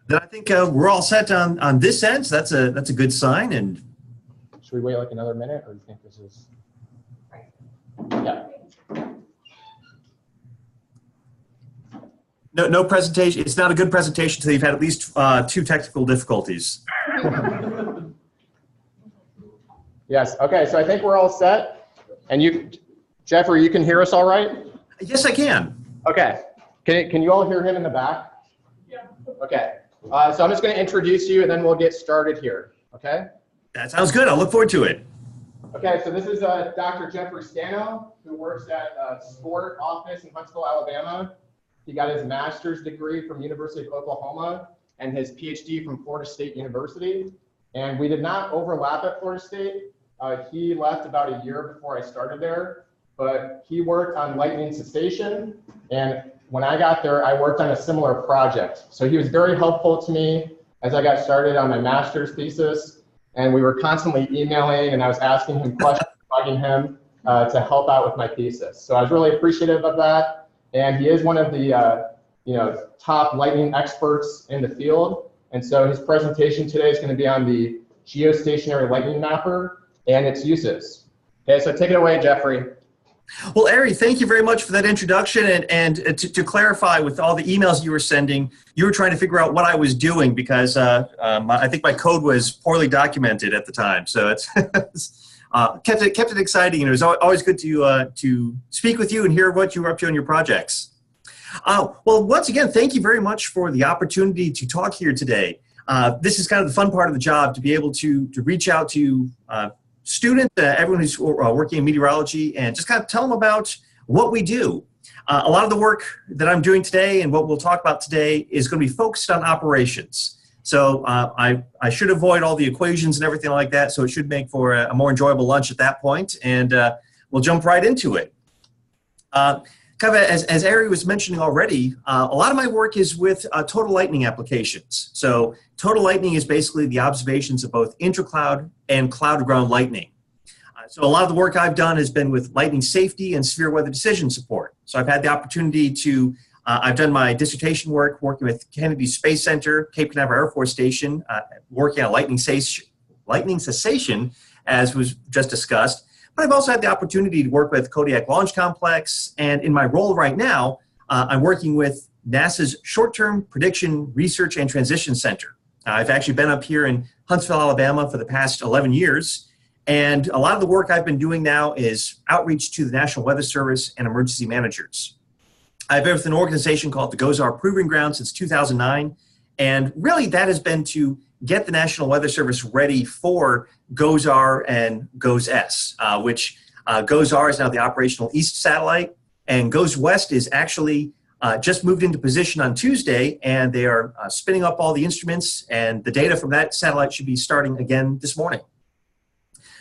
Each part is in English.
Then I think we're all set on this end, so that's a good sign. And should we wait like another minute, or do you think this is? Yeah. No presentation. It's not a good presentation until you've had at least 2 technical difficulties. Yes. Okay. So I think we're all set. And you, Geoffrey, you can hear us all right? Yes, I can. Okay. Can you all hear him in the back? Yeah. Okay. So I'm just going to introduce you, and then we'll get started here. Okay. That sounds good. I'll look forward to it. Okay. So this is Dr. Geoffrey Stano, who works at Sport Office in Huntsville, Alabama. He got his master's degree from University of Oklahoma and his PhD from Florida State University. And we did not overlap at Florida State. He left about a year before I started there, but he worked on lightning cessation. And when I got there, I worked on a similar project. So he was very helpful to me as I got started on my master's thesis. And we were constantly emailing, and I was asking him questions, bugging him to help out with my thesis. So I was really appreciative of that. And he is one of the top lightning experts in the field. And so his presentation today is going to be on the Geostationary Lightning Mapper and its uses. Okay, so take it away, Geoffrey. Well, Ari, thank you very much for that introduction. And to clarify, with all the emails you were sending, you were trying to figure out what I was doing because I think my code was poorly documented at the time. So it's kept it exciting, and it was always good to speak with you and hear what you were up to on your projects. Well, once again, thank you very much for the opportunity to talk here today. This is kind of the fun part of the job, to be able to reach out to students, everyone who's working in meteorology, and just kind of tell them about what we do. A lot of the work that I'm doing today and what we'll talk about today is going to be focused on operations. So I should avoid all the equations and everything like that, so it should make for a more enjoyable lunch at that point, and we'll jump right into it. Kind of as Ari was mentioning already, a lot of my work is with total lightning applications. So total lightning is basically the observations of both intracloud and cloud-to-ground lightning. So a lot of the work I've done has been with lightning safety and severe weather decision support. So I've had the opportunity to I've done my dissertation work working with Kennedy Space Center, Cape Canaveral Air Force Station, working on lightning cessation, as was just discussed. But I've also had the opportunity to work with Kodiak Launch Complex, and in my role right now, I'm working with NASA's Short-Term Prediction Research and Transition Center. I've actually been up here in Huntsville, Alabama for the past 11 years, and a lot of the work I've been doing now is outreach to the National Weather Service and emergency managers. I've been with an organization called the GOES-R Proving Ground since 2009, and really that has been to get the National Weather Service ready for GOES-R and GOES-S, which GOES-R is now the operational east satellite, and GOES-West is actually just moved into position on Tuesday, and they are spinning up all the instruments, and the data from that satellite should be starting again this morning.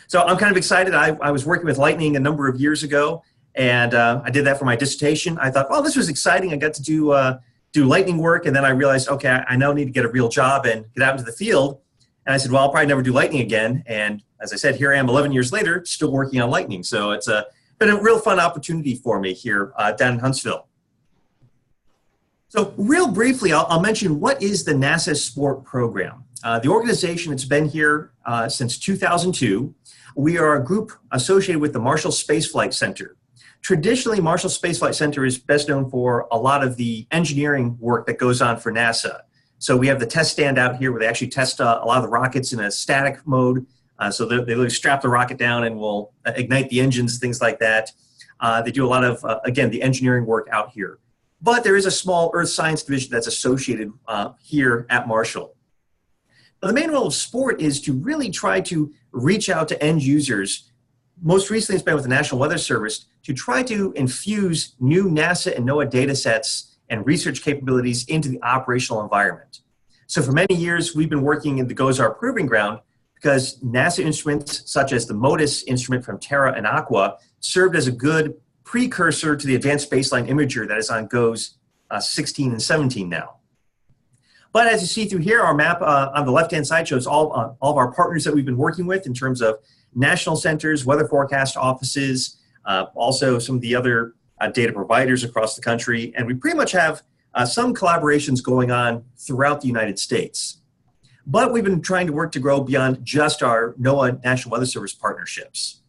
So I'm kind of excited. I was working with lightning a number of years ago, and I did that for my dissertation. I thought, well, this was exciting. I got to do lightning work, and then I realized, okay, I now need to get a real job and get out into the field. And I said, well, I'll probably never do lightning again. And as I said, here I am 11 years later, still working on lightning. So it's been a real fun opportunity for me here down in Huntsville. So real briefly, I'll mention what is the NASA SPORT program. The organization that's been here since 2002. We are a group associated with the Marshall Space Flight Center. Traditionally, Marshall Space Flight Center is best known for a lot of the engineering work that goes on for NASA. So we have the test stand out here where they actually test a lot of the rockets in a static mode. So they literally strap the rocket down and will ignite the engines, things like that. They do a lot of, again, the engineering work out here. But there is a small Earth Science division that's associated here at Marshall. Now, the main role of SPORT is to really try to reach out to end users. Most recently, it's been with the National Weather Service to try to infuse new NASA and NOAA data sets and research capabilities into the operational environment. So for many years, we've been working in the GOES-R Proving Ground because NASA instruments such as the MODIS instrument from Terra and Aqua served as a good precursor to the advanced baseline imager that is on GOES 16 and 17 now. But as you see through here, our map on the left-hand side shows all of our partners that we've been working with in terms of national centers, weather forecast offices, also some of the other data providers across the country. And we pretty much have some collaborations going on throughout the United States. But we've been trying to work to grow beyond just our NOAA National Weather Service partnerships.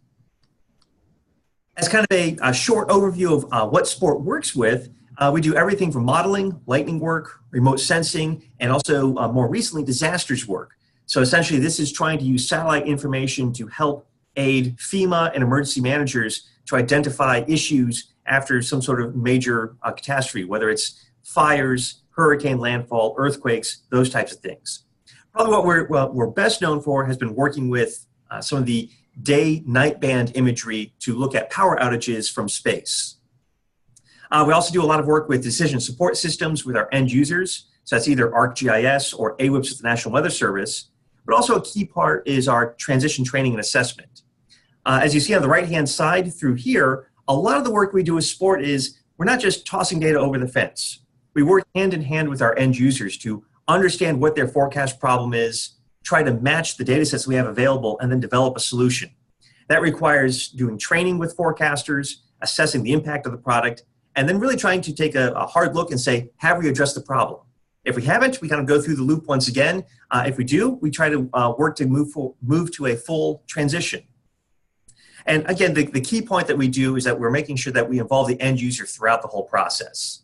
As kind of a short overview of what SPORT works with, we do everything from modeling, lightning work, remote sensing, and also more recently, disasters work. So essentially, this is trying to use satellite information to help aid FEMA and emergency managers to identify issues after some sort of major catastrophe, whether it's fires, hurricane landfall, earthquakes, those types of things. Probably what we're best known for has been working with some of the day-night band imagery to look at power outages from space. We also do a lot of work with decision support systems with our end users. So that's either ArcGIS or AWIPS with the National Weather Service. But also a key part is our transition training and assessment. As you see on the right-hand side through here, a lot of the work we do with SPORT is we're not just tossing data over the fence. We work hand in hand with our end users to understand what their forecast problem is, try to match the data sets we have available, and then develop a solution. That requires doing training with forecasters, assessing the impact of the product, and then really trying to take a hard look and say, have we addressed the problem? If we haven't, we kind of go through the loop once again. If we do, we try to work to move to a full transition. And again, the key point that we do is that we're making sure that we involve the end user throughout the whole process.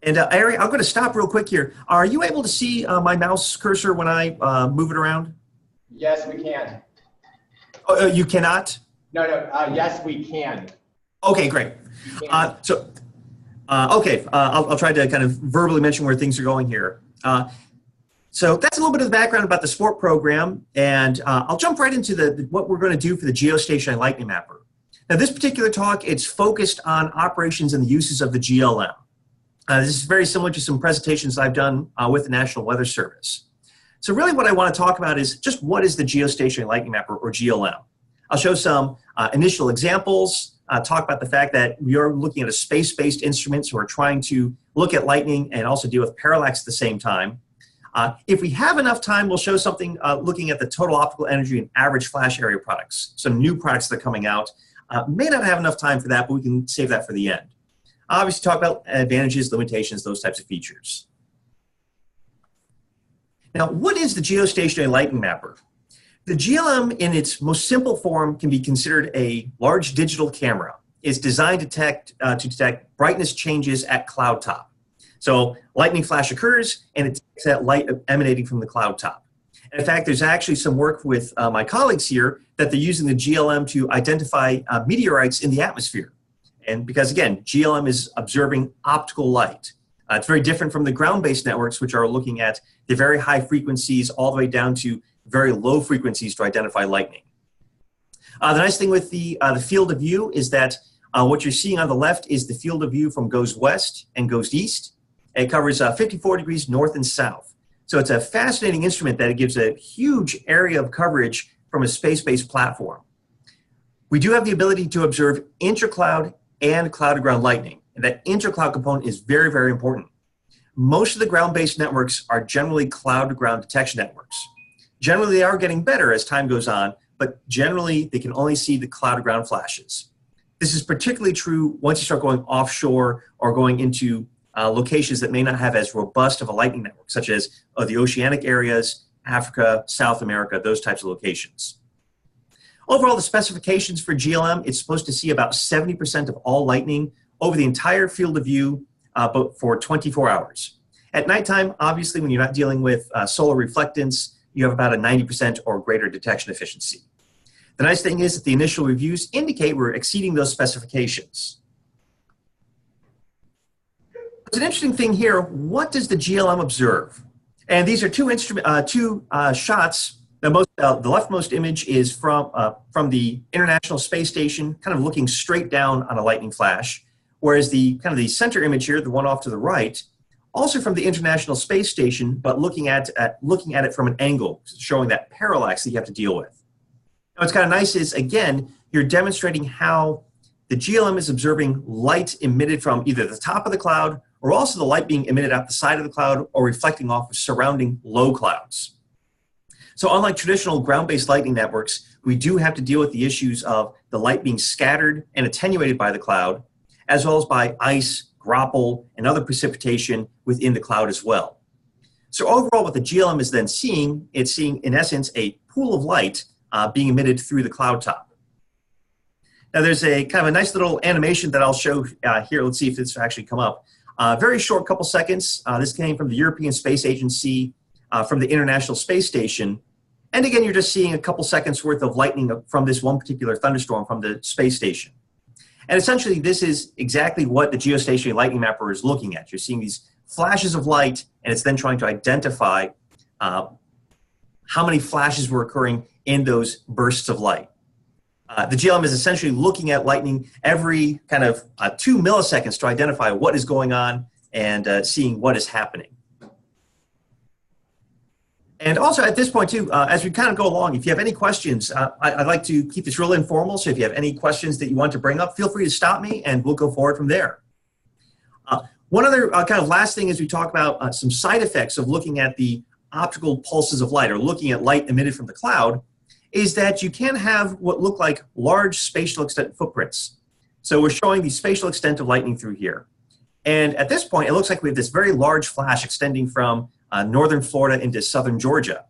And Ari, I'm going to stop real quick here. Are you able to see my mouse cursor when I move it around? Yes, we can. Oh, you cannot? No, yes, we can. Okay, great. I'll try to kind of verbally mention where things are going here. So that's a little bit of the background about the SPORT program, and I'll jump right into what we're going to do for the Geostationary Lightning Mapper. Now, this particular talk, it's focused on operations and the uses of the GLM. This is very similar to some presentations I've done with the National Weather Service. So really what I want to talk about is just what is the Geostationary Lightning Mapper, or GLM. I'll show some initial examples, talk about the fact that we are looking at a space-based instrument, so we're trying to look at lightning and also deal with parallax at the same time. If we have enough time, we'll show something looking at the total optical energy and average flash area products, some new products that are coming out. May not have enough time for that, but we can save that for the end. Obviously, talk about advantages, limitations, those types of features. Now, what is the Geostationary Lightning Mapper? The GLM, in its most simple form, can be considered a large digital camera. It's designed to detect brightness changes at cloud top. So lightning flash occurs, and it detects that light emanating from the cloud top. And in fact, there's actually some work with my colleagues here that they're using the GLM to identify meteorites in the atmosphere. And because, again, GLM is observing optical light. It's very different from the ground-based networks, which are looking at the very high frequencies all the way down to very low frequencies to identify lightning. The nice thing with the field of view is that what you're seeing on the left is the field of view from goes west and goes east. It covers 54 degrees north and south. So it's a fascinating instrument that it gives a huge area of coverage from a space-based platform. We do have the ability to observe intra-cloud and cloud-to-ground lightning. And that intra-cloud component is very, very important. Most of the ground-based networks are generally cloud-to-ground detection networks. Generally, they are getting better as time goes on, but generally, they can only see the cloud-to-ground flashes. This is particularly true once you start going offshore or going into locations that may not have as robust of a lightning network, such as the oceanic areas, Africa, South America, those types of locations. Overall, the specifications for GLM, it's supposed to see about 70% of all lightning over the entire field of view, but for 24 hours. At nighttime, obviously, when you're not dealing with solar reflectance, you have about a 90% or greater detection efficiency. The nice thing is that the initial reviews indicate we're exceeding those specifications. It's an interesting thing here. What does the GLM observe? And these are two shots. The leftmost image is from the International Space Station, kind of looking straight down on a lightning flash, whereas the center image here, the one off to the right, also from the International Space Station, but looking at it from an angle, showing that parallax that you have to deal with. Now, what's kind of nice is, again, you're demonstrating how the GLM is observing light emitted from either the top of the cloud or also the light being emitted out the side of the cloud or reflecting off of surrounding low clouds. So unlike traditional ground-based lightning networks, we do have to deal with the issues of the light being scattered and attenuated by the cloud, as well as by ice, graupel, and other precipitation within the cloud as well. So overall, what the GLM is then seeing, it's seeing, in essence, a pool of light being emitted through the cloud top. Now, there's a kind of a nice little animation that I'll show here. Let's see if this will actually come up. Very short, couple seconds. This came from the European Space Agency, from the International Space Station. And again, you're just seeing a couple seconds worth of lightning from this one particular thunderstorm from the space station. And essentially, this is exactly what the Geostationary Lightning Mapper is looking at. You're seeing these flashes of light, and it's then trying to identify how many flashes were occurring in those bursts of light. The GLM is essentially looking at lightning every kind of 2 milliseconds to identify what is going on and seeing what is happening. And also at this point too, as we kind of go along, if you have any questions, I'd like to keep this real informal. So if you have any questions that you want to bring up, feel free to stop me and we'll go forward from there. One other kind of last thing is we talk about some side effects of looking at the optical pulses of light or looking at light emitted from the cloud is that you can have what look like large spatial extent footprints. So we're showing the spatial extent of lightning through here. And at this point, it looks like we have this very large flash extending from northern Florida into southern Georgia.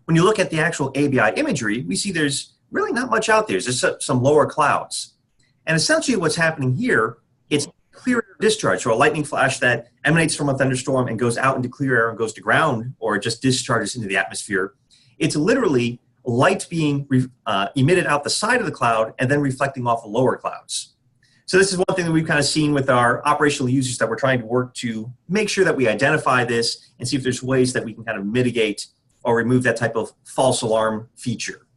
When you look at the actual ABI imagery, we see there's really not much out there. There's some lower clouds. And essentially what's happening here, it's clear air discharge, so a lightning flash that emanates from a thunderstorm and goes out into clear air and goes to ground or just discharges into the atmosphere. It's literally light being emitted out the side of the cloud and then reflecting off the lower clouds. So this is one thing that we've kind of seen with our operational users that we're trying to work to make sure that we identify this and see if there's ways that we can kind of mitigate or remove that type of false alarm feature.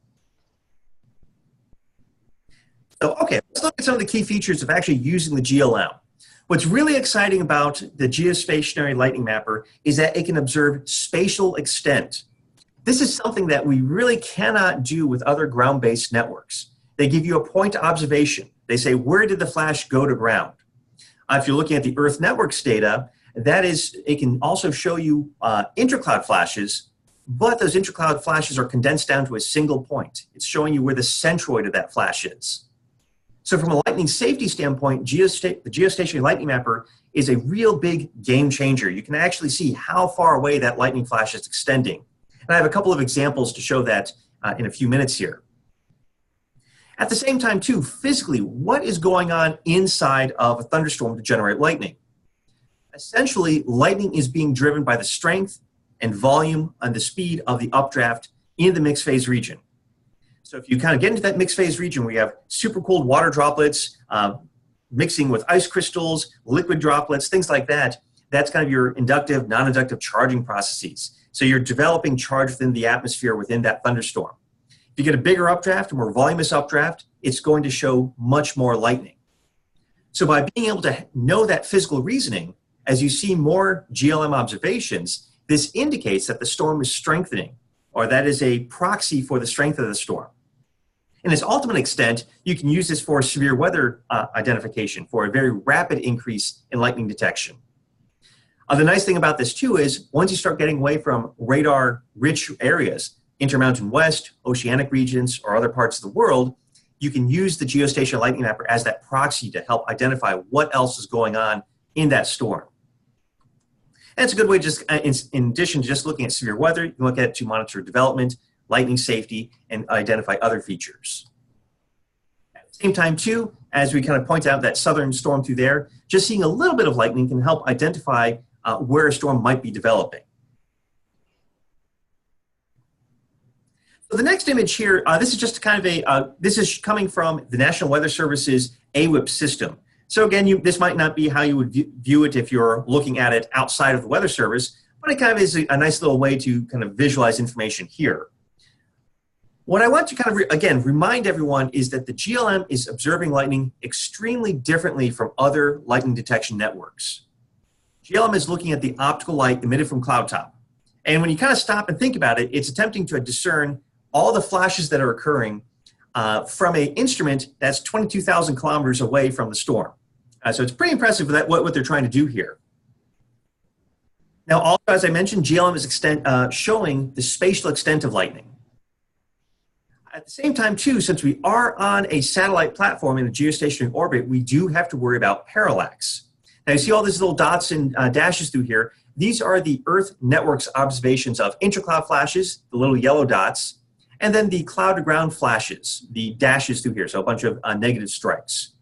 So, okay, let's look at some of the key features of actually using the GLM. What's really exciting about the Geostationary Lightning Mapper is that it can observe spatial extent. This is something that we really cannot do with other ground-based networks. They give you a point observation. They say, where did the flash go to ground? If you're looking at the Earth Networks data, that is, it can also show you intracloud flashes, but those intracloud flashes are condensed down to a single point. It's showing you where the centroid of that flash is. So from a lightning safety standpoint, the Geostationary Lightning Mapper is a real big game changer. You can actually see how far away that lightning flash is extending. And I have a couple of examples to show that in a few minutes here. At the same time, too, physically, what is going on inside of a thunderstorm to generate lightning? Essentially, lightning is being driven by the strength and volume and the speed of the updraft in the mixed phase region. So if you kind of get into that mixed phase region where you have supercooled water droplets mixing with ice crystals, liquid droplets, things like that, that's kind of your inductive, non-inductive charging processes. So you're developing charge within the atmosphere within that thunderstorm. If you get a bigger updraft, a more voluminous updraft, it's going to show much more lightning. So by being able to know that physical reasoning, as you see more GLM observations, this indicates that the storm is strengthening, or that is a proxy for the strength of the storm. In its ultimate extent, you can use this for severe weather identification, for a very rapid increase in lightning detection. The nice thing about this too is once you start getting away from radar-rich areas, Intermountain West, oceanic regions, or other parts of the world, you can use the Geostationary Lightning Mapper as that proxy to help identify what else is going on in that storm. And it's a good way, just in addition to just looking at severe weather, you can look at it to monitor development, lightning safety, and identify other features. At the same time, too, as we kind of point out that southern storm through there, just seeing a little bit of lightning can help identify where a storm might be developing. So the next image here, this is just kind of this is coming from the National Weather Service's AWIP system. So again, this might not be how you would view it if you're looking at it outside of the Weather Service, but it kind of is a nice little way to kind of visualize information here. What I want to kind of, again, remind everyone is that the GLM is observing lightning extremely differently from other lightning detection networks. GLM is looking at the optical light emitted from cloud top. And when you kind of stop and think about it, it's attempting to discern all the flashes that are occurring from an instrument that's 22,000 kilometers away from the storm. So it's pretty impressive that what they're trying to do here. Now, also, as I mentioned, GLM is showing the spatial extent of lightning. At the same time, too, since we are on a satellite platform in a geostationary orbit, we do have to worry about parallax. Now you see all these little dots and dashes through here. These are the Earth network's observations of intracloud flashes, the little yellow dots, and then the cloud-to-ground flashes, the dashes through here, so a bunch of negative strikes.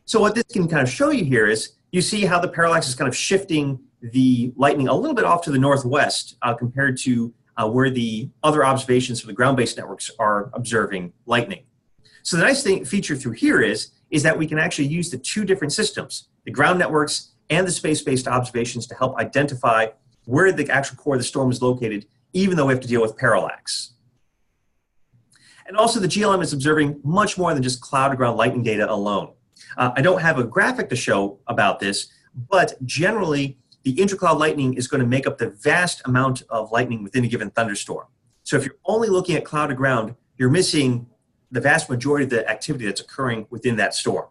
So what this can kind of show you here is you see how the parallax is kind of shifting the lightning a little bit off to the northwest compared to where the other observations for the ground-based networks are observing lightning. So the nice feature through here is that we can actually use the two different systems, the ground networks and the space-based observations, to help identify where the actual core of the storm is located, even though we have to deal with parallax. And also the GLM is observing much more than just cloud-to-ground lightning data alone. I don't have a graphic to show about this, but generally the intracloud lightning is going to make up the vast amount of lightning within a given thunderstorm. So if you're only looking at cloud-to-ground, you're missing the vast majority of the activity that's occurring within that storm.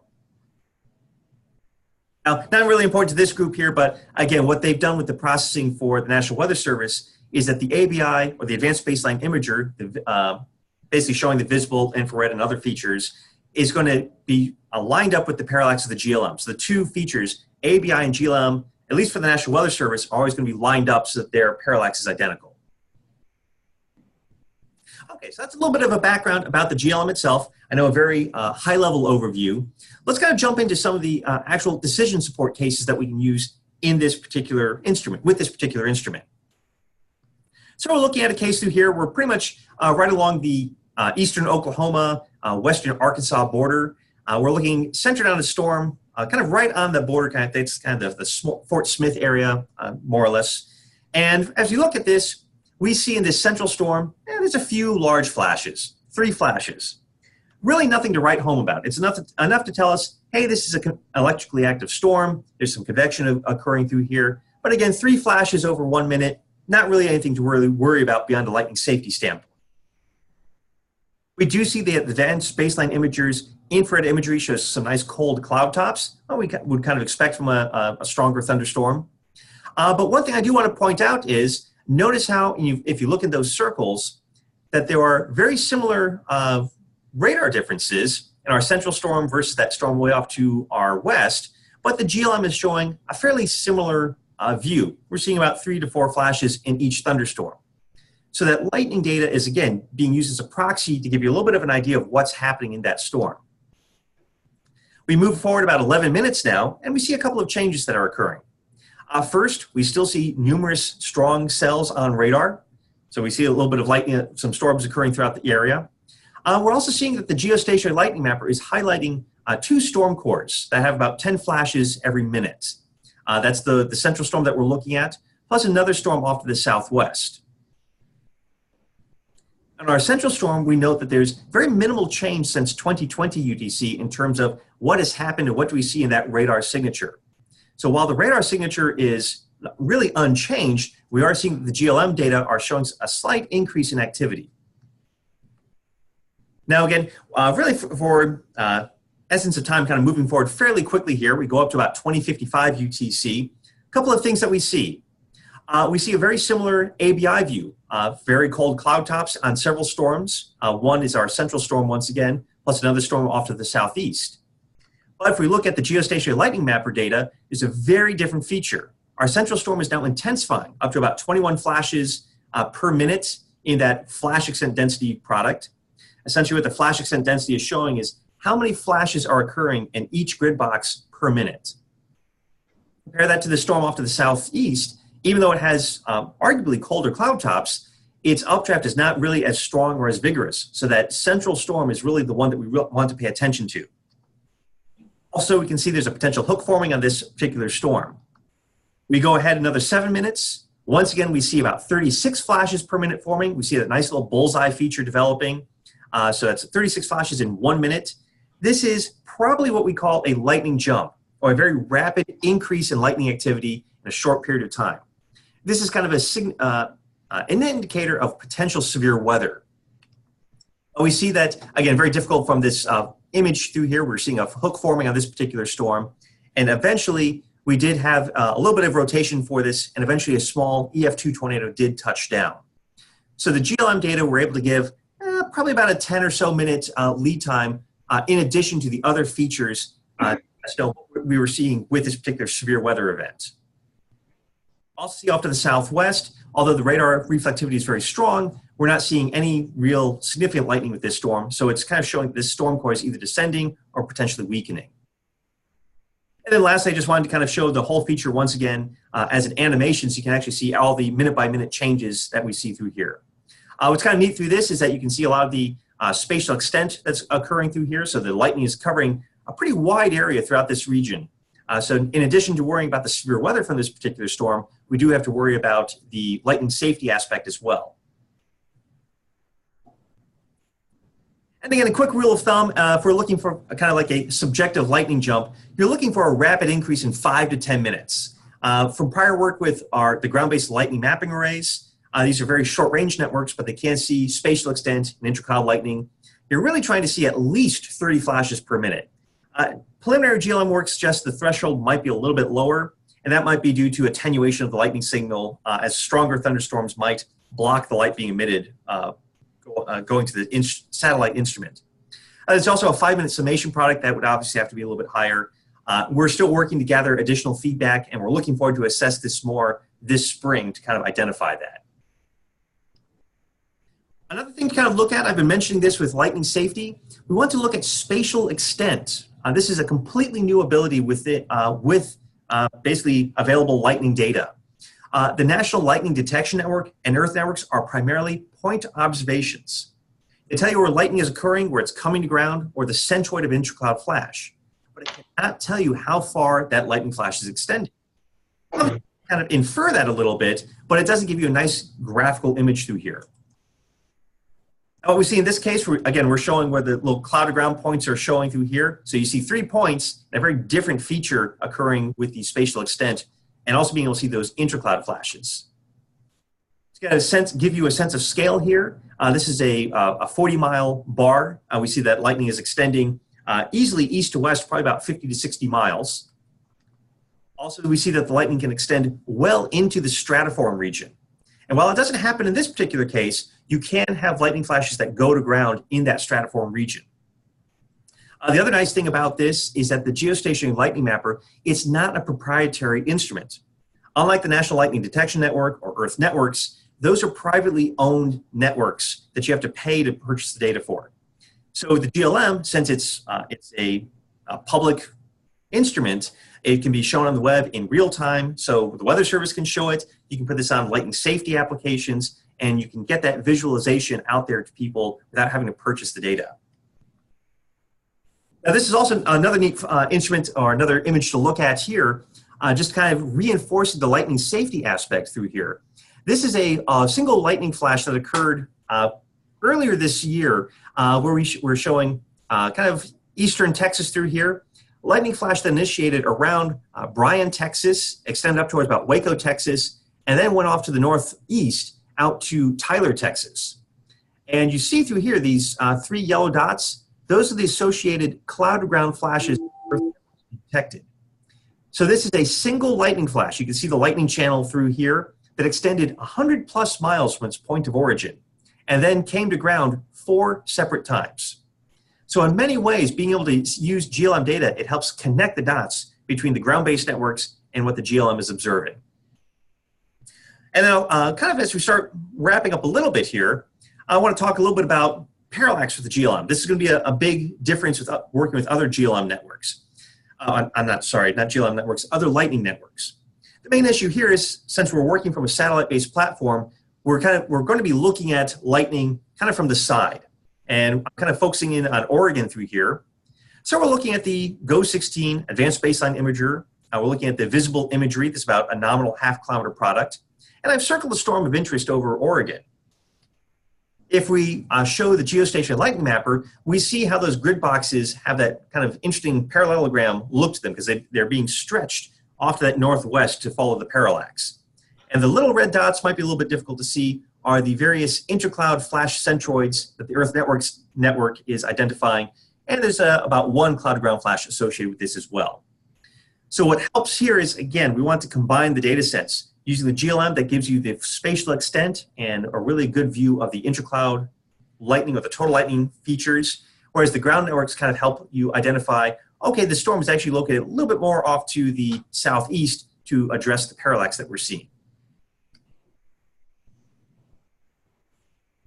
Now, not really important to this group here, but again, what they've done with the processing for the National Weather Service is that the ABI, or the Advanced Baseline Imager, basically showing the visible, infrared, and other features, is going to be lined up with the parallax of the GLM. So the two features, ABI and GLM, at least for the National Weather Service, are always going to be lined up so that their parallax is identical. Okay, so that's a little bit of a background about the GLM itself. I know a very high-level overview. Let's kind of jump into some of the actual decision support cases that we can use in this particular instrument, with this particular instrument. So we're looking at a case through here. We're pretty much right along the eastern Oklahoma, western Arkansas border. We're looking centered on a storm, kind of right on the border, it's kind of the Fort Smith area, more or less. And as you look at this, we see in this central storm, there's a few large flashes, 3 flashes. Really nothing to write home about. It's enough to tell us, hey, this is an electrically active storm. There's some convection occurring through here. But again, 3 flashes over 1 minute, not really anything to really worry about beyond a lightning safety standpoint. We do see the Advanced Baseline Imager's infrared imagery shows some nice cold cloud tops. Well, we would kind of expect from a stronger thunderstorm. But one thing I do want to point out is, notice how, if you look at those circles, that there are very similar radar differences in our central storm versus that storm way off to our west, but the GLM is showing a fairly similar view. We're seeing about 3 to 4 flashes in each thunderstorm. So that lightning data is, again, being used as a proxy to give you a little bit of an idea of what's happening in that storm. We move forward about 11 minutes now, and we see a couple of changes that are occurring. First, we still see numerous strong cells on radar. So we see a little bit of lightning, some storms occurring throughout the area. We're also seeing that the Geostationary Lightning Mapper is highlighting 2 storm cores that have about 10 flashes every minute. That's the central storm that we're looking at, plus another storm off to the southwest. On our central storm, we note that there's very minimal change since 2020 UTC in terms of what has happened and what do we see in that radar signature. So while the radar signature is really unchanged, we are seeing that the GLM data are showing a slight increase in activity. Now again, really for essence of time, kind of moving forward fairly quickly here, we go up to about 2055 UTC. A couple of things that we see. We see a very similar ABI view, very cold cloud tops on several storms. One is our central storm once again, plus another storm off to the southeast. But if we look at the Geostationary Lightning Mapper data, it's a very different feature. Our central storm is now intensifying up to about 21 flashes per minute in that flash extent density product. Essentially what the flash extent density is showing is how many flashes are occurring in each grid box per minute. Compare that to the storm off to the southeast. Even though it has arguably colder cloud tops, its updraft is not really as strong or as vigorous. So that central storm is really the one that we want to pay attention to. Also, we can see there's a potential hook forming on this particular storm. We go ahead another 7 minutes. Once again, we see about 36 flashes per minute forming. We see that nice little bullseye feature developing. So that's 36 flashes in 1 minute. This is probably what we call a lightning jump, or a very rapid increase in lightning activity in a short period of time. This is kind of an indicator of potential severe weather. We see that, again, very difficult from this image through here. We're seeing a hook forming on this particular storm. And eventually, we did have a little bit of rotation for this, and eventually a small EF2 tornado did touch down. So the GLM data we're able to give probably about a 10 or so minute lead time in addition to the other features us know what we were seeing with this particular severe weather event. Also see off to the southwest, although the radar reflectivity is very strong, we're not seeing any real significant lightning with this storm. So it's kind of showing this storm core is either descending or potentially weakening. And then lastly, I just wanted to kind of show the whole feature once again as an animation, so you can actually see all the minute-by-minute changes that we see through here. What's kind of neat through this is that you can see a lot of the spatial extent that's occurring through here. So the lightning is covering a pretty wide area throughout this region. So in addition to worrying about the severe weather from this particular storm, we do have to worry about the lightning safety aspect as well. And again, a quick rule of thumb, if we're looking for kind of like a subjective lightning jump, you're looking for a rapid increase in 5 to 10 minutes. From prior work with the ground-based lightning mapping arrays, these are very short-range networks, but they can see spatial extent and intracloud lightning. You're really trying to see at least 30 flashes per minute. Preliminary GLM work suggests the threshold might be a little bit lower, and that might be due to attenuation of the lightning signal, as stronger thunderstorms might block the light being emitted going to the satellite instrument. There's also a 5-minute summation product that would obviously have to be a little bit higher. We're still working to gather additional feedback, and we're looking forward to assess this more this spring to kind of identify that. Another thing to kind of look at, I've been mentioning this with lightning safety, we want to look at spatial extent. This is a completely new ability with basically available lightning data. The National Lightning Detection Network and Earth networks are primarily point observations. They tell you where lightning is occurring, where it's coming to ground, or the centroid of intracloud flash. But it cannot tell you how far that lightning flash is extending. You can kind of infer that a little bit, but it doesn't give you a nice graphical image through here. Now what we see in this case, we're showing where the little cloud to ground points are showing through here. So you see 3 points, a very different feature occurring with the spatial extent, and also being able to see those intracloud flashes. To give you a sense of scale here, this is a 40-mile bar. We see that lightning is extending easily east to west, probably about 50 to 60 miles. Also, we see that the lightning can extend well into the stratiform region. And while it doesn't happen in this particular case, you can have lightning flashes that go to ground in that stratiform region. The other nice thing about this is that the Geostationary Lightning Mapper, it's not a proprietary instrument. Unlike the National Lightning Detection Network or Earth networks, those are privately owned networks that you have to pay to purchase the data for. So the GLM, since it's a public instrument, it can be shown on the web in real time. So the Weather Service can show it. You can put this on lightning safety applications, and you can get that visualization out there to people without having to purchase the data. Now, this is also another neat instrument or another image to look at here, just kind of reinforcing the lightning safety aspect through here. This is a single lightning flash that occurred earlier this year where we're showing kind of eastern Texas through here. Lightning flash that initiated around Bryan, Texas, extended up towards about Waco, Texas, and then went off to the northeast out to Tyler, Texas. And you see through here these 3 yellow dots. Those are the associated cloud-to-ground flashes detected. So this is a single lightning flash. You can see the lightning channel through here that extended 100+ miles from its point of origin and then came to ground 4 separate times. So in many ways, being able to use GLM data, it helps connect the dots between the ground-based networks and what the GLM is observing. And now, kind of as we start wrapping up a little bit here, I want to talk a little bit about parallax with the GLM. This is going to be a big difference with working with other GLM networks. Not GLM networks, other lightning networks. The main issue here is, since we're working from a satellite-based platform, we're going to be looking at lightning kind of from the side. And I'm kind of focusing in on Oregon through here. So we're looking at the GO16 Advanced Baseline Imager. We're looking at the visible imagery. This is about a nominal half-kilometer product. And I've circled a storm of interest over Oregon. If we show the Geostationary Lightning Mapper, we see how those grid boxes have that kind of interesting parallelogram look to them because they're being stretched off to that northwest to follow the parallax. And the little red dots might be a little bit difficult to see are the various intracloud flash centroids that the Earth network is identifying. And there's about 1 cloud-to-ground flash associated with this as well. So what helps here is, again, we want to combine the data sets using the GLM that gives you the spatial extent and a really good view of the intracloud lightning or the total lightning features, whereas the ground networks kind of help you identify okay, the storm is actually located a little bit more off to the southeast to address the parallax that we're seeing.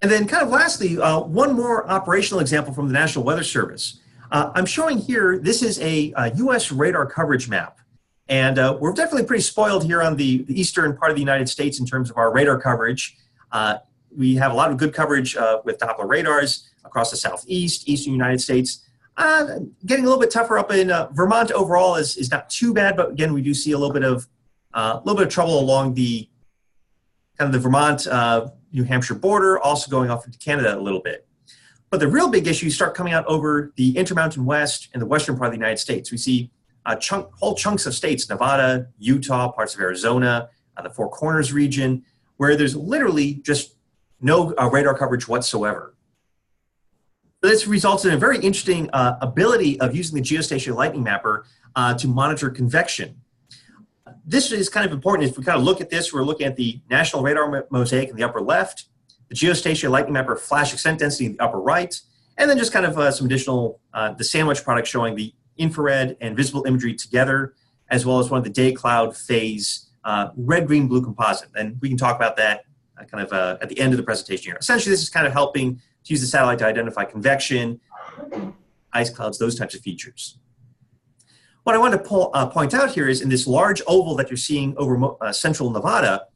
And then kind of lastly, one more operational example from the National Weather Service. I'm showing here, this is a US radar coverage map. And we're definitely pretty spoiled here on the eastern part of the United States in terms of our radar coverage. We have a lot of good coverage with Doppler radars across the southeast, eastern United States. Getting a little bit tougher up in Vermont overall is not too bad, but again, we do see a little bit of trouble along the kind of the Vermont, New Hampshire border, also going off into Canada a little bit. But the real big issues start coming out over the Intermountain West and the western part of the United States. We see whole chunks of states, Nevada, Utah, parts of Arizona, the Four Corners region, where there's literally just no radar coverage whatsoever. This results in a very interesting ability of using the Geostationary Lightning Mapper to monitor convection. This is kind of important. If we kind of look at this, we're looking at the National Radar Mosaic in the upper left, the Geostationary Lightning Mapper flash extent density in the upper right, and then just kind of some additional, the sandwich product showing the infrared and visible imagery together, as well as one of the day cloud phase red, green, blue composite. And we can talk about that kind of at the end of the presentation here. Essentially, this is kind of helping to use the satellite to identify convection, ice clouds, those types of features. What I want to point out here is in this large oval that you're seeing over central Nevada,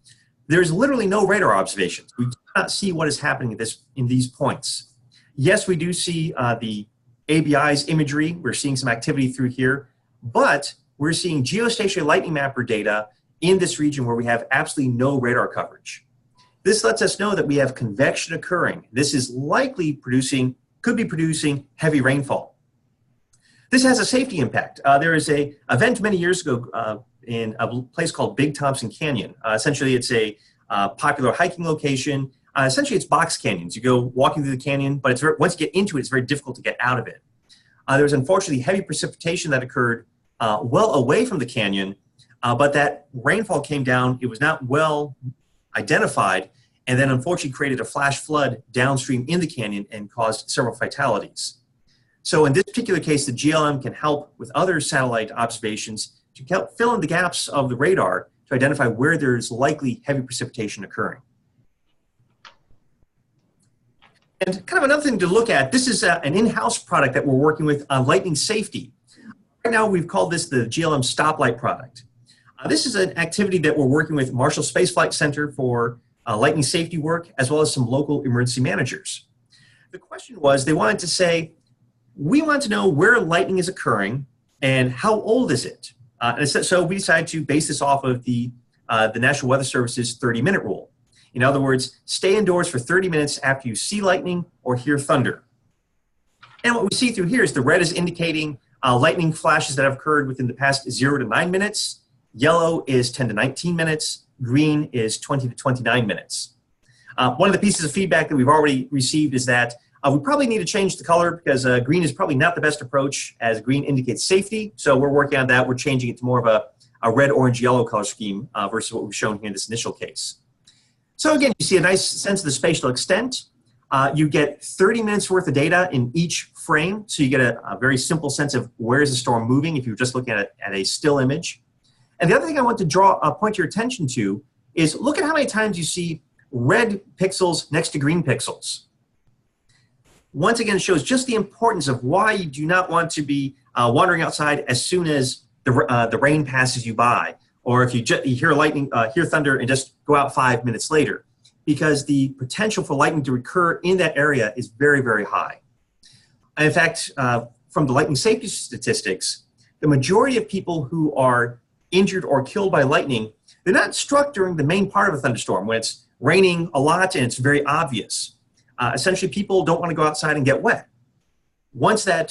there's literally no radar observations. We do not see what is happening in these points. Yes, we do see the ABI's imagery. We're seeing some activity through here, but we're seeing geostationary lightning mapper data in this region where we have absolutely no radar coverage. This lets us know that we have convection occurring. This is likely could be producing heavy rainfall. This has a safety impact. There is an event many years ago in a place called Big Thompson Canyon. Essentially, it's a popular hiking location. Essentially, it's box canyons. You go walking through the canyon, but once you get into it, it's very difficult to get out of it. There was unfortunately heavy precipitation that occurred well away from the canyon, but that rainfall came down. It was not well identified, and then unfortunately created a flash flood downstream in the canyon and caused several fatalities. So in this particular case, the GLM can help with other satellite observations to help fill in the gaps of the radar to identify where there's likely heavy precipitation occurring. And kind of another thing to look at, this is an in-house product that we're working with on lightning safety. Right now, we've called this the GLM Stoplight product. This is an activity that we're working with Marshall Space Flight Center for lightning safety work, as well as some local emergency managers. The question was, they wanted to say, we want to know where lightning is occurring and how old is it? So we decided to base this off of the National Weather Service's 30-minute rule. In other words, stay indoors for 30 minutes after you see lightning or hear thunder. And what we see through here is the red is indicating lightning flashes that have occurred within the past 0 to 9 minutes. Yellow is 10 to 19 minutes. Green is 20 to 29 minutes. One of the pieces of feedback that we've already received is that we probably need to change the color because green is probably not the best approach, as green indicates safety. So we're working on that. We're changing it to more of a red, orange, yellow color scheme versus what we've shown here in this initial case. So again, you see a nice sense of the spatial extent. You get 30 minutes worth of data in each frame. So you get a very simple sense of where is the storm moving if you're just looking at a still image. And the other thing I want to point your attention to is look at how many times you see red pixels next to green pixels. Once again, shows just the importance of why you do not want to be wandering outside as soon as the rain passes you by, or if you hear lightning, hear thunder, and just go out 5 minutes later, because the potential for lightning to recur in that area is very, very high. In fact, from the lightning safety statistics, the majority of people who are injured or killed by lightning, they're not struck during the main part of a thunderstorm when it's raining a lot and it's very obvious. Essentially, people don't want to go outside and get wet. Once that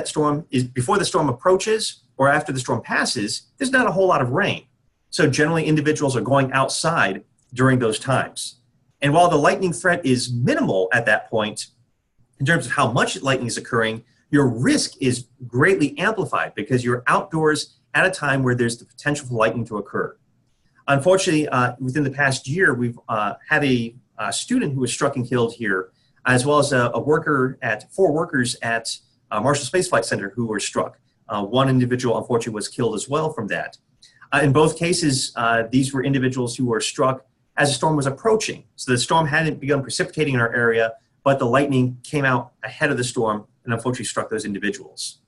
storm is, before the storm approaches or after the storm passes, there's not a whole lot of rain. So generally, individuals are going outside during those times. And while the lightning threat is minimal at that point, in terms of how much lightning is occurring, your risk is greatly amplified because you're outdoors at a time where there's the potential for lightning to occur. Unfortunately, within the past year, we've had a student who was struck and killed here, as well as four workers at Marshall Space Flight Center who were struck. One individual, unfortunately, was killed as well from that. In both cases, these were individuals who were struck as the storm was approaching. So the storm hadn't begun precipitating in our area, but the lightning came out ahead of the storm and unfortunately struck those individuals.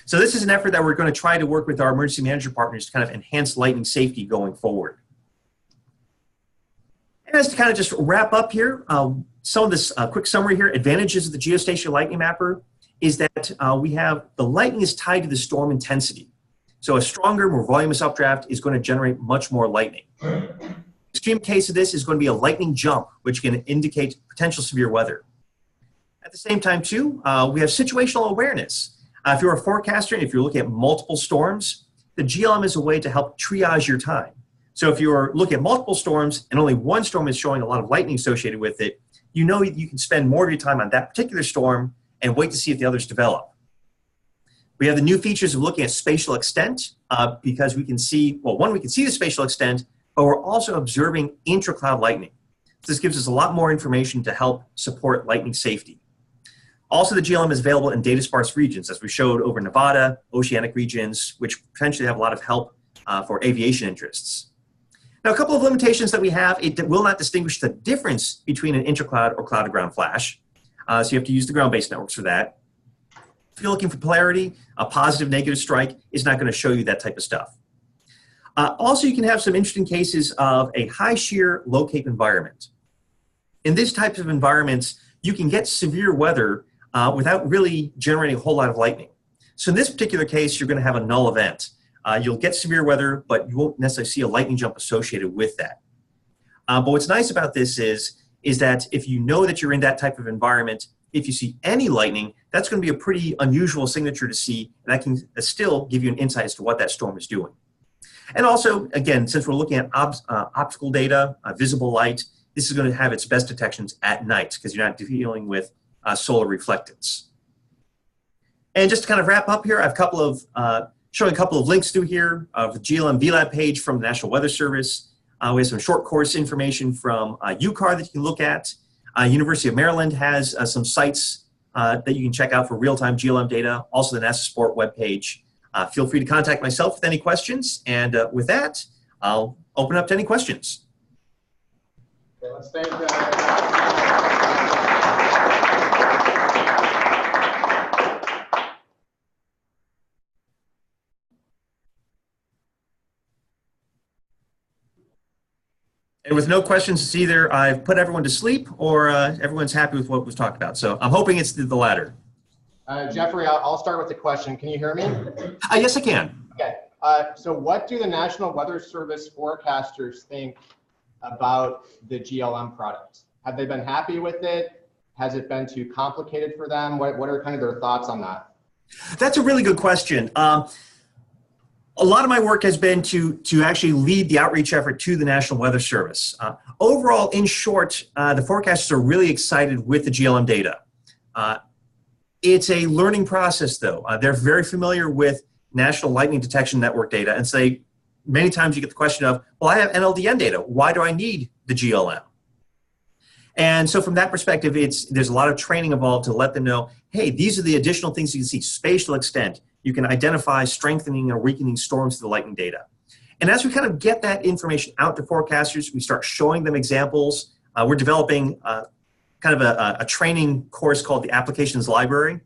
So this is an effort that we're going to try to work with our emergency manager partners to kind of enhance lightning safety going forward. And as to kind of just wrap up here, some of this quick summary here, advantages of the Geostationary Lightning Mapper is that we have the lightning is tied to the storm intensity. So a stronger, more voluminous updraft is going to generate much more lightning. Extreme case of this is going to be a lightning jump, which can indicate potential severe weather. At the same time, too, we have situational awareness. If you're a forecaster, if you're looking at multiple storms, the GLM is a way to help triage your time. So if you're looking at multiple storms and only one storm is showing a lot of lightning associated with it, you know you can spend more of your time on that particular storm and wait to see if the others develop. We have the new features of looking at spatial extent because we can see, well, one, we can see the spatial extent, but we're also observing intra-cloud lightning. This gives us a lot more information to help support lightning safety. Also, the GLM is available in data-sparse regions, as we showed over Nevada, oceanic regions, which potentially have a lot of help for aviation interests. Now, a couple of limitations that we have, it will not distinguish the difference between an intra-cloud or cloud-to-ground flash. So you have to use the ground-based networks for that. If you're looking for polarity, a positive, negative strike is not going to show you that type of stuff. Also, you can have some interesting cases of a high shear, low cape environment. In this type of environments, you can get severe weather without really generating a whole lot of lightning. So in this particular case, you're going to have a null event. You'll get severe weather, but you won't necessarily see a lightning jump associated with that. But what's nice about this is that if you know that you're in that type of environment, if you see any lightning, that's going to be a pretty unusual signature to see, and that can still give you an insight as to what that storm is doing. And also, again, since we're looking at optical data, visible light, this is going to have its best detections at night because you're not dealing with solar reflectance. And just to kind of wrap up here, I have a couple of, showing a couple of links through here of the GLM VLAB page from the National Weather Service. We have some short course information from UCAR that you can look at. University of Maryland has some sites that you can check out for real-time GLM data, also the NASA Sport webpage. Feel free to contact myself with any questions, and with that, I'll open up to any questions. Okay, let's thank And with no questions, it's either I've put everyone to sleep or everyone's happy with what was talked about. So I'm hoping it's the latter. Geoffrey, I'll start with the question. Can you hear me? Yes, I can. Okay. So what do the National Weather Service forecasters think about the GLM product? Have they been happy with it? Has it been too complicated for them? What are kind of their thoughts on that? That's a really good question. A lot of my work has been to actually lead the outreach effort to the National Weather Service. Overall, in short, the forecasters are really excited with the GLM data. It's a learning process, though. They're very familiar with National Lightning Detection Network data, and say many times you get the question of, well, I have NLDN data. Why do I need the GLM? And so from that perspective, there's a lot of training involved to let them know, hey, these are the additional things you can see, spatial extent. You can identify strengthening or weakening storms to the lightning data. And as we kind of get that information out to forecasters, we start showing them examples. We're developing kind of a training course called the Applications Library.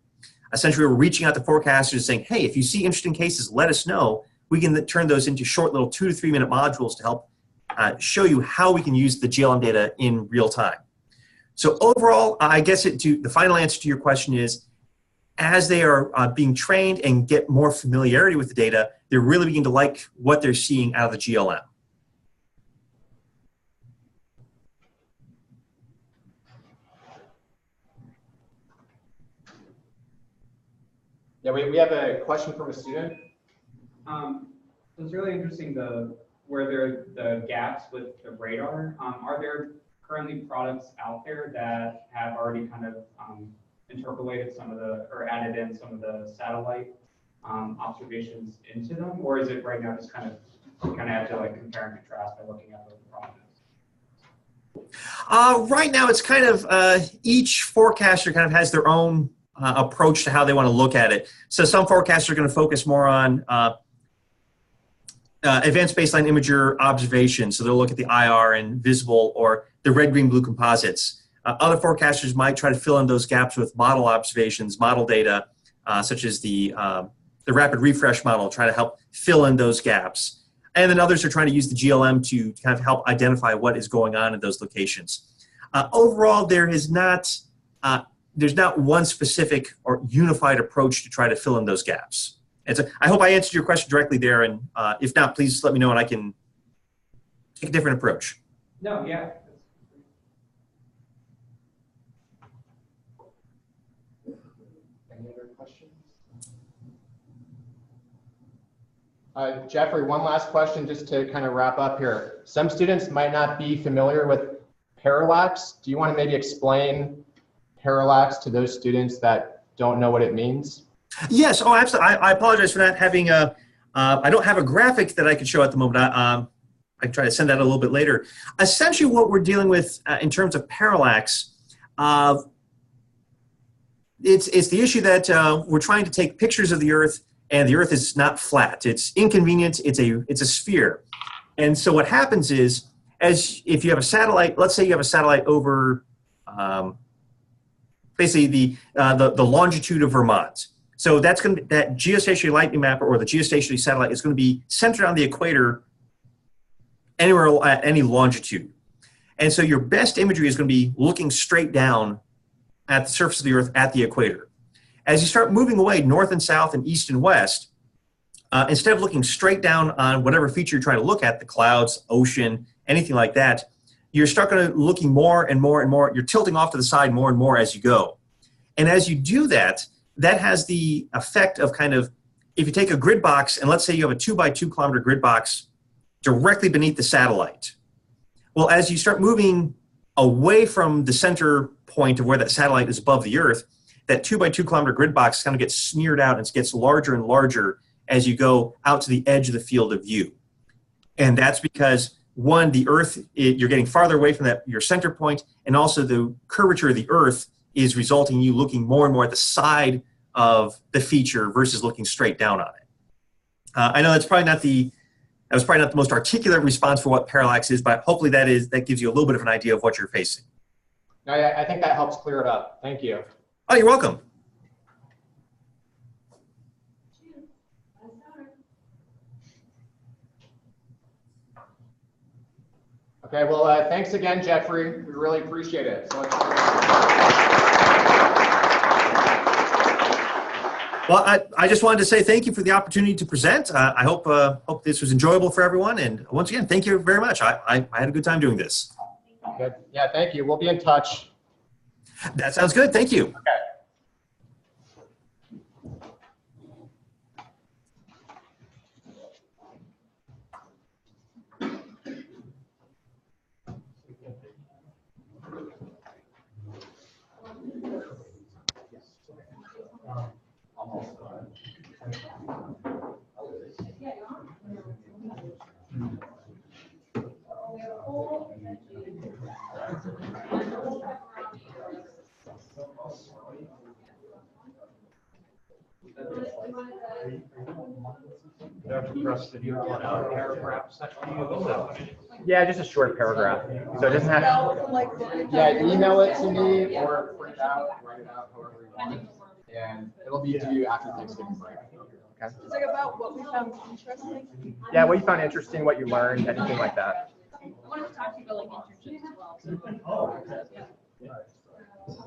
Essentially, we're reaching out to forecasters saying, hey, if you see interesting cases, let us know. We can turn those into short little 2 to 3 minute modules to help show you how we can use the GLM data in real time. So overall, I guess the final answer to your question is, as they are being trained and get more familiarity with the data, they're really beginning to like what they're seeing out of the GLM. Yeah, we have a question from a student. It's really interesting where there are the gaps with the radar. Are there currently products out there that have already kind of interpolated some of or added in some of the satellite observations into them, or is it right now just kind of have to like compare and contrast by looking at those projects? Right now, it's kind of each forecaster kind of has their own approach to how they want to look at it. So some forecasters are going to focus more on advanced baseline imager observation. So they'll look at the IR and visible or the red, green, blue composites. Other forecasters might try to fill in those gaps with model observations, model data, such as the rapid refresh model, try to help fill in those gaps. And then others are trying to use the GLM to kind of help identify what is going on in those locations. Overall, there's not one specific or unified approach to try to fill in those gaps. And so I hope I answered your question directly there. And if not, please let me know and I can take a different approach. No, yeah. Any other questions? Geoffrey, one last question just to kind of wrap up here. Some students might not be familiar with parallax. Do you want to maybe explain parallax to those students that don't know what it means? Yes, oh, absolutely. I apologize for not having I don't have a graphic that I could show at the moment. I can try to send that a little bit later. Essentially what we're dealing with in terms of parallax, it's the issue that we're trying to take pictures of the Earth and the Earth is not flat. It's inconvenient, it's a sphere. And so what happens is, if you have a satellite, let's say you have a satellite over basically the longitude of Vermont. So that's going to that geostationary lightning mapper or the geostationary satellite is going to be centered on the equator anywhere at any longitude. And so your best imagery is going to be looking straight down at the surface of the Earth at the equator. As you start moving away north and south and east and west, instead of looking straight down on whatever feature you're trying to look at, the clouds, ocean, anything like that, you're looking more and more and more. You're tilting off to the side more and more as you go. And as you do that, that has the effect of kind of, if you take a grid box and let's say you have a 2 by 2 kilometer grid box directly beneath the satellite. Well, as you start moving away from the center point of where that satellite is above the Earth, that 2 by 2 kilometer grid box kind of gets smeared out and it gets larger and larger as you go out to the edge of the field of view. And that's because, one, the Earth, you're getting farther away from your center point, and also the curvature of the Earth is resulting in you looking more and more at the side of the feature versus looking straight down on it. I know that was probably not the most articulate response for what parallax is, but hopefully that gives you a little bit of an idea of what you're facing. No, I think that helps clear it up. Thank you. Oh, you're welcome. Okay, well, thanks again, Geoffrey. We really appreciate it. So well, I just wanted to say thank you for the opportunity to present. I hope this was enjoyable for everyone. And once again, thank you very much. I had a good time doing this. Good. Yeah, thank you. We'll be in touch. That sounds good. Thank you. Okay. Yeah, just a short paragraph. So it doesn't have to, yeah, email it to me or print it out, write it out, however you want. And it'll be due after Thanksgiving break. Okay. It's like about what we found interesting. Yeah, what you found interesting, what you learned, anything like that. I wanted to talk to you about like internships as well. So.